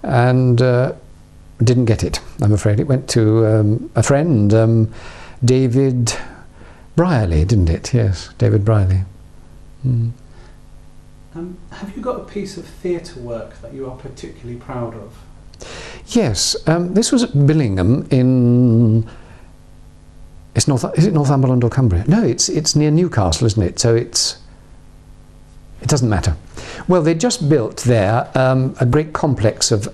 and didn't get it, I'm afraid. It went to a friend, David Brierley, didn't it? Yes, David Brierley. Mm. Have you got a piece of theatre work that you are particularly proud of? Yes, this was at Billingham in... is it Northumberland or Cumbria? No, it's near Newcastle, isn't it? So it doesn't matter. Well, they just built there a great complex of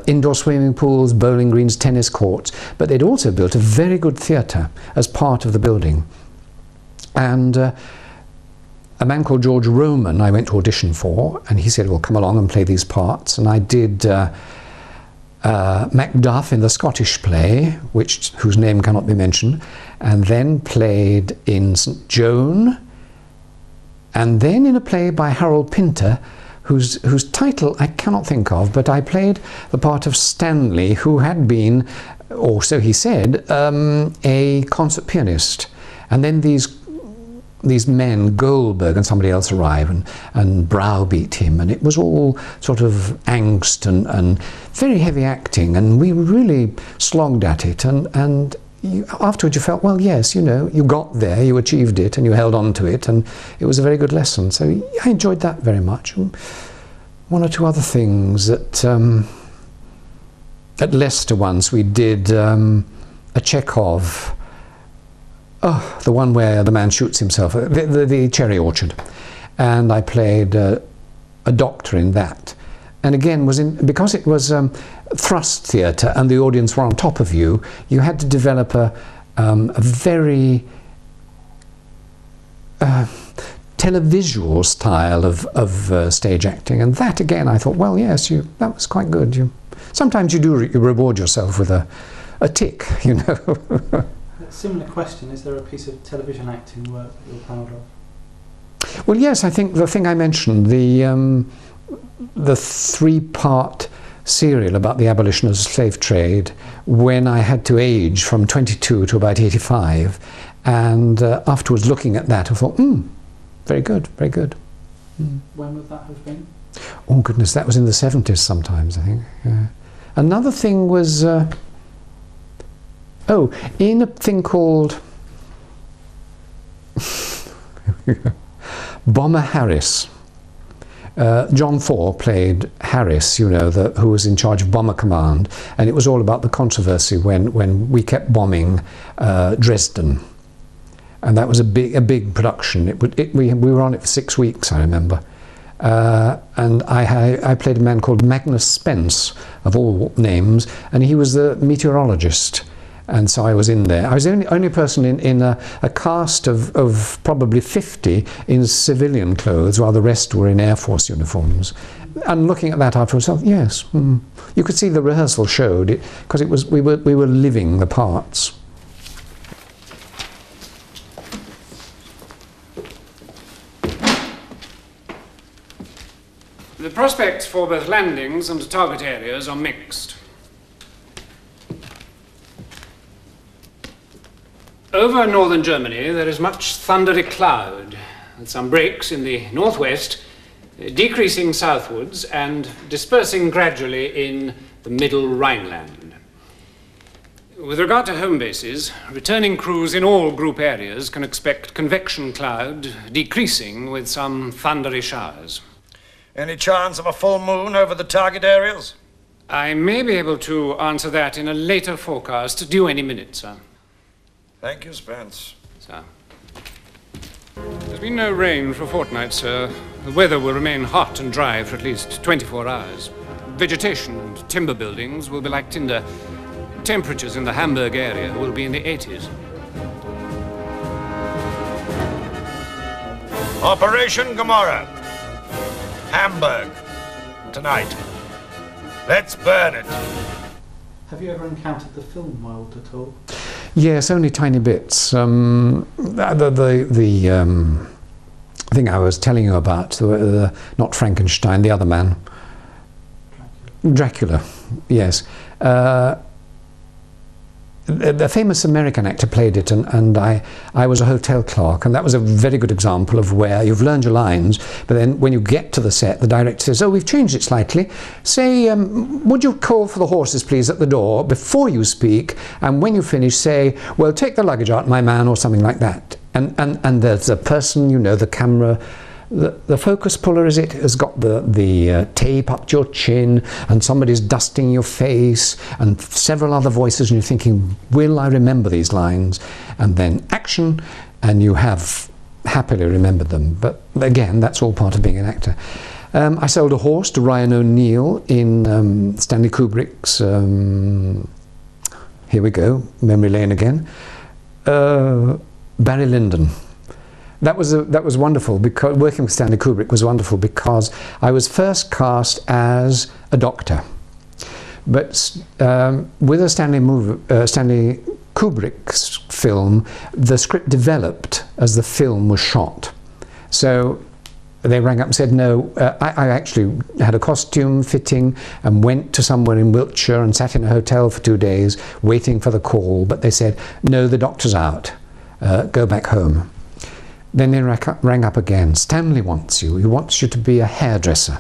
indoor swimming pools, bowling greens, tennis courts, but they'd also built a very good theatre as part of the building. And a man called George Roman I went to audition for, and he said, well, come along and play these parts. And I did Macduff in the Scottish play, whose name cannot be mentioned, and then played in St. Joan, and then in a play by Harold Pinter, whose title I cannot think of, but I played the part of Stanley, who had been, or so he said, a concert pianist. And then these men, Goldberg and somebody else, arrive and browbeat him, and it was all sort of angst and very heavy acting, and we really slogged at it, and afterwards you felt, well, yes, you know, you got there, you achieved it, and you held on to it, and it was a very good lesson. So I enjoyed that very much. One or two other things that at Leicester once we did a Chekhov. Oh, the one where the man shoots himself, the cherry orchard, and I played a doctor in that. And again, because it was thrust theatre and the audience were on top of you, you had to develop a very televisual style of stage acting, and that again I thought, well, yes, that was quite good. Sometimes you reward yourself with a tick, you know. Similar question, is there a piece of television acting work that you're proud of? Well, yes, I think the thing I mentioned, the 3-part serial about the abolition of the slave trade, when I had to age from 22 to about 85, and afterwards looking at that I thought, very good, very good. When would that have been? Oh goodness, that was in the 70s sometimes, I think. Another thing was in a thing called Bomber Harris. John Thaw played Harris, you know, who was in charge of Bomber Command, and it was all about the controversy when we kept bombing Dresden, and that was a big production. We were on it for 6 weeks, I remember, and I played a man called Magnus Spence, of all names, and he was the meteorologist. And so I was in there. I was the only person in a cast of probably 50 in civilian clothes, while the rest were in Air Force uniforms. And looking at that afterwards, I thought, yes, you could see the rehearsal showed it, because we were living the parts. The prospects for both landings and target areas are mixed. Over northern Germany there is much thundery cloud, with some breaks in the northwest, decreasing southwards and dispersing gradually in the middle Rhineland. With regard to home bases, returning crews in all group areas can expect convection cloud decreasing with some thundery showers. Any chance of a full moon over the target areas? I may be able to answer that in a later forecast, due any minute, sir. Thank you, Spence. Sir. There's been no rain for a fortnight, sir. The weather will remain hot and dry for at least 24 hours. Vegetation and timber buildings will be like tinder. Temperatures in the Hamburg area will be in the 80s. Operation Gomorrah. Hamburg. Tonight. Let's burn it. Have you ever encountered the film world at all? Yes, only tiny bits. The thing I was telling you about, not Frankenstein, the other man. Dracula, yes. the famous American actor played it, and I was a hotel clerk, and that was a very good example of where you've learned your lines, but then when you get to the set, the director says, oh, we've changed it slightly. Say, would you call for the horses, please, at the door before you speak, and when you finish, say, well, take the luggage out, my man, or something like that. And there's a person, you know, the camera, the focus puller, is it, has got the tape up to your chin, and somebody's dusting your face, and several other voices, and you're thinking, will I remember these lines? And then action, and you have happily remembered them. But again, that's all part of being an actor. I sold a horse to Ryan O'Neill in Stanley Kubrick's, here we go, memory lane again, Barry Lyndon. That was wonderful, because working with Stanley Kubrick was wonderful, because I was first cast as a doctor, but with a Stanley Kubrick's film, the script developed as the film was shot. So they rang up and said, no, I actually had a costume fitting and went to somewhere in Wiltshire and sat in a hotel for 2 days waiting for the call, but they said, no, the doctor's out, go back home. Then they rang up again. Stanley wants you. He wants you to be a hairdresser.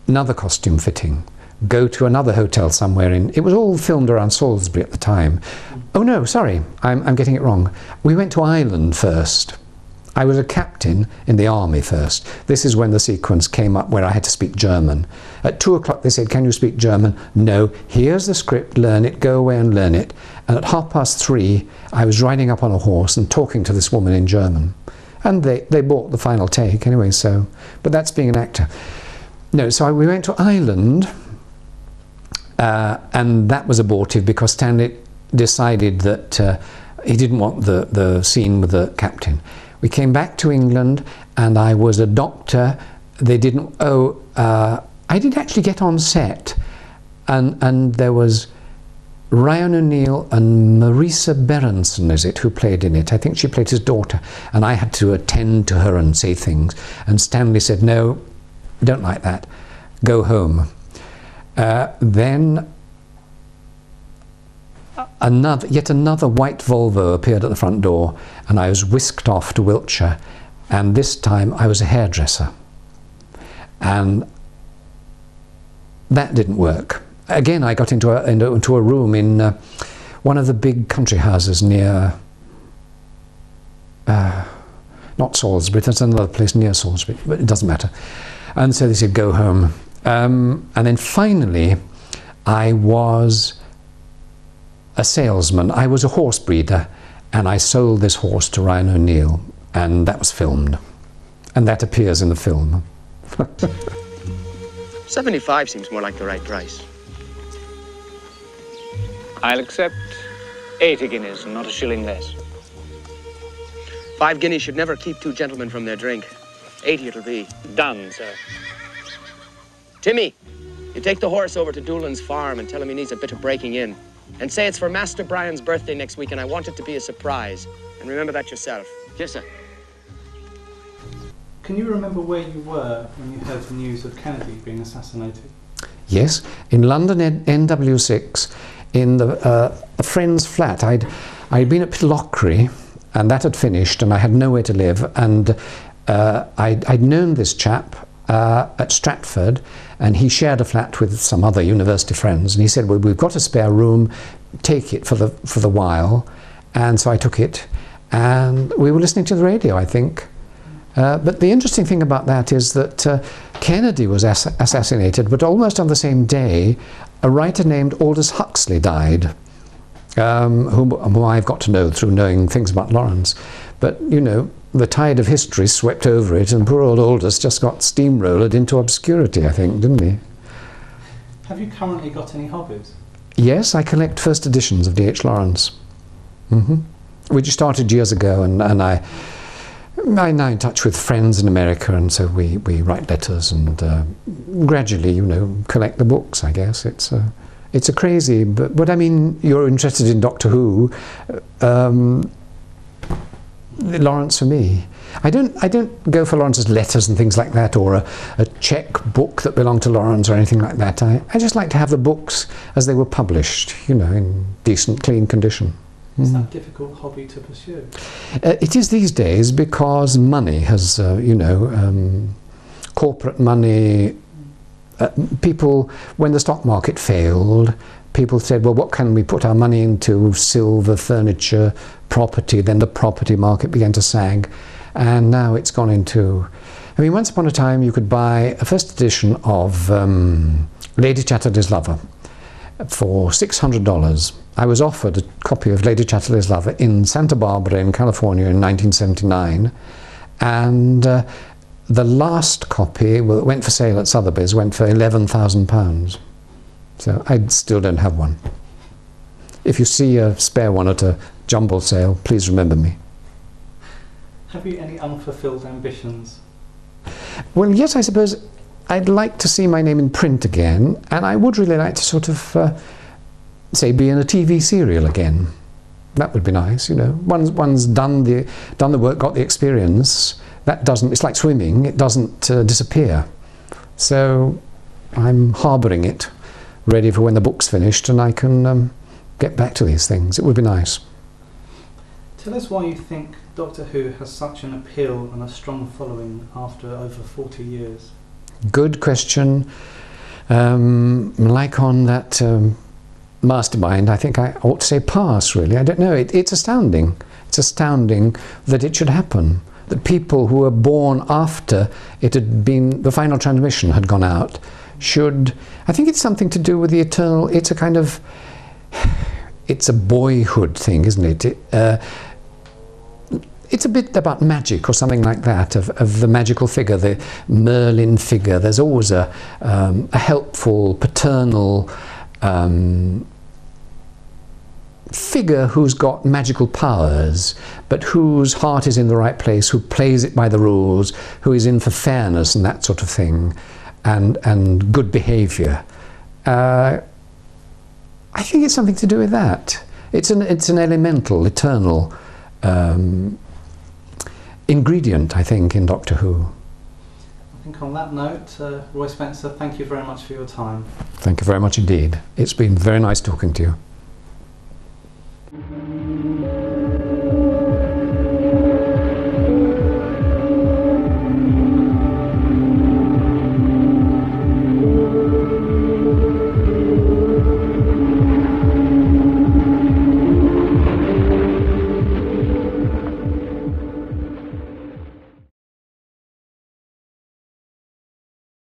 Another costume fitting. Go to another hotel somewhere in... It was all filmed around Salisbury at the time. Oh no, sorry, I'm getting it wrong. We went to Ireland first. I was a captain in the army first. This is when the sequence came up where I had to speak German. At 2 o'clock they said, can you speak German? No. Here's the script, learn it, go away and learn it. And at 3:30, I was riding up on a horse and talking to this woman in German. And they bought the final take anyway, so... But that's being an actor. No, so we went to Ireland, and that was abortive because Stanley decided that he didn't want the scene with the captain. We came back to England, and I was a doctor. They didn't... I did actually get on set, and there was Ryan O'Neill and Marisa Berenson, is it, who played in it. I think she played his daughter, and I had to attend to her and say things. And Stanley said, no, don't like that. Go home. Then yet another white Volvo appeared at the front door, and I was whisked off to Wiltshire, and this time I was a hairdresser. And that didn't work. Again, I got into a room in one of the big country houses near, not Salisbury, there's another place near Salisbury, but it doesn't matter. And so they said, go home. And then finally, I was a salesman. I was a horse breeder, and I sold this horse to Ryan O'Neill, and that was filmed. And that appears in the film. 75 seems more like the right price. I'll accept 80 guineas and not a shilling less. 5 guineas should never keep 2 gentlemen from their drink. 80 it'll be. Done, sir. Timmy, you take the horse over to Doolan's farm and tell him he needs a bit of breaking in. And say it's for Master Brian's birthday next week, and I want it to be a surprise. And remember that yourself. Yes, sir. Can you remember where you were when you heard the news of Kennedy being assassinated? Yes, in London NW6, in a friend's flat. I'd been at Pitlochry, and that had finished, and I had nowhere to live, and I'd known this chap at Stratford, and he shared a flat with some other university friends, and he said, well, we've got a spare room, take it for the while. And so I took it, and we were listening to the radio, I think. But the interesting thing about that is that Kennedy was assassinated, but almost on the same day, a writer named Aldous Huxley died, whom I've got to know through knowing things about Lawrence. But, you know, the tide of history swept over it, and poor old Aldous just got steamrolled into obscurity, I think, didn't he? Have you currently got any hobbies? Yes, I collect first editions of D.H. Lawrence. We just started years ago, and I'm now in touch with friends in America, and so we write letters and gradually, you know, collect the books, I guess. It's a crazy, but I mean, you're interested in Doctor Who, Lawrence for me. I don't go for Lawrence's letters and things like that, or a cheque book that belonged to Lawrence or anything like that. I just like to have the books as they were published, you know, in decent, clean condition. Is that a difficult hobby to pursue? It is these days, because money has, corporate money. People, when the stock market failed, people said, well, what can we put our money into? Silver, furniture, property. Then the property market began to sag, and now it's gone into... I mean, once upon a time you could buy a first edition of Lady Chatterley's Lover for $600. I was offered a copy of Lady Chatterley's Lover in Santa Barbara in California in 1979, and the last copy, well, it went for sale at Sotheby's, went for £11,000. So I still don't have one. If you see a spare one at a jumble sale, please remember me. Have you any unfulfilled ambitions? Well, yes, I suppose I'd like to see my name in print again, and I would really like to sort of, say, be in a TV serial again. That would be nice, you know. One's done the work, got the experience. That doesn't, it's like swimming, it doesn't disappear. So I'm harbouring it, ready for when the book's finished and I can get back to these things. It would be nice. Tell us why you think Doctor Who has such an appeal and a strong following after over 40 years. Good question. Like on that Mastermind, I think I ought to say pass, really. I don't know. It's astounding. It's astounding that it should happen. That people who were born after it had been, the final transmission had gone out, should... I think it's something to do with the eternal... It's a kind of... It's a boyhood thing, isn't it? It's a bit about magic or something like that, of the magical figure, the Merlin figure. There's always a helpful, paternal figure who's got magical powers, but whose heart is in the right place, who plays it by the rules, who is in for fairness and that sort of thing, and good behaviour. I think it's something to do with that. It's an elemental, eternal ingredient, I think, in Doctor Who. I think on that note, Roy Spencer, thank you very much for your time. Thank you very much indeed. It's been very nice talking to you.